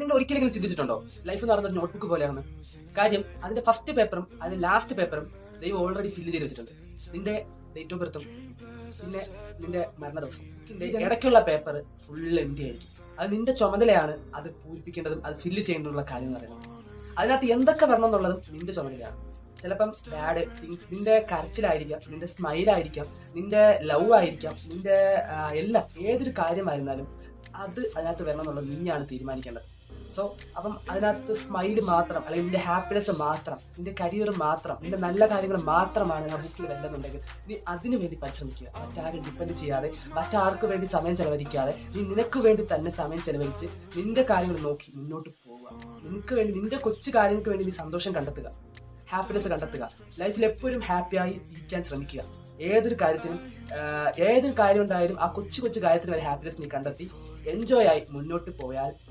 നിങ്ങൾ ഒരിക്കലെങ്കിലും ചിന്തിച്ചിട്ടുണ്ടോ ലൈഫ് എന്ന് പറയുന്നത് നോട്ട്ബുക്ക് പോലെയാണ്? കാര്യം അതിന്റെ ഫസ്റ്റ് പേപ്പറും അതിന്റെ ലാസ്റ്റ് പേപ്പറും ദൈവം ഓൾറെഡി ഫില്ല് ചെയ്ത് വെച്ചിട്ടുണ്ട്. നിന്റെ ഡേറ്റ് ഓഫ് ബർത്തും പിന്നെ നിന്റെ മരണ ദിവസം ഇടയ്ക്കുള്ള പേപ്പർ ഫുൾ എംപ്റ്റി ആയിരിക്കും. അത് നിന്റെ ചുമതലയാണ് അത് പൂരിപ്പിക്കേണ്ടതും അത് ഫില്ല് ചെയ്യേണ്ടതുള്ള കാര്യം എന്ന് പറയുന്നത്. അതിനകത്ത് എന്തൊക്കെ വരണം എന്നുള്ളതും നിന്റെ ചുമതലയാണ്. ചിലപ്പം ബാഡ് തിങ്സ്, നിന്റെ കരച്ചിലായിരിക്കാം, നിന്റെ സ്മൈലായിരിക്കാം, നിന്റെ ലവ് ആയിരിക്കാം, നിന്റെ എല്ലാം ഏതൊരു കാര്യമായിരുന്നാലും അത് അതിനകത്ത് വരണം എന്നുള്ളത് നീയാണ് തീരുമാനിക്കേണ്ടത്. സോ അപ്പം അതിനകത്ത് സ്മൈല് മാത്രം, അല്ലെങ്കിൽ നിന്റെ ഹാപ്പിനെസ് മാത്രം, നിന്റെ കരിയർ മാത്രം, നിന്റെ നല്ല കാര്യങ്ങൾ മാത്രമാണ് ആ ബുക്കിൽ വരണമെന്നുണ്ടെങ്കിൽ നീ അതിനു വേണ്ടി പരിശ്രമിക്കുക. മറ്റാരും ഡിപ്പെൻഡ് ചെയ്യാതെ, മറ്റാർക്ക് വേണ്ടി സമയം ചെലവഴിക്കാതെ നീ നിനക്ക് വേണ്ടി തന്നെ സമയം ചെലവഴിച്ച് നിന്റെ കാര്യങ്ങൾ നോക്കി മുന്നോട്ട് പോവുക. നിനക്ക് വേണ്ടി, നിന്റെ കൊച്ചു കാര്യങ്ങൾക്ക് വേണ്ടി നീ സന്തോഷം കണ്ടെത്തുക, ഹാപ്പിനെസ് കണ്ടെത്തുക. ലൈഫിൽ എപ്പോഴും ഹാപ്പിയായി ഇരിക്കാൻ ശ്രമിക്കുക. ഏതൊരു കാര്യം ഉണ്ടായാലും ആ കൊച്ചു കൊച്ചു കാര്യത്തിന് വരെ ഹാപ്പിനെസ് നീ കണ്ടെത്തി എൻജോയ് ആയി മുന്നോട്ട് പോയാൽ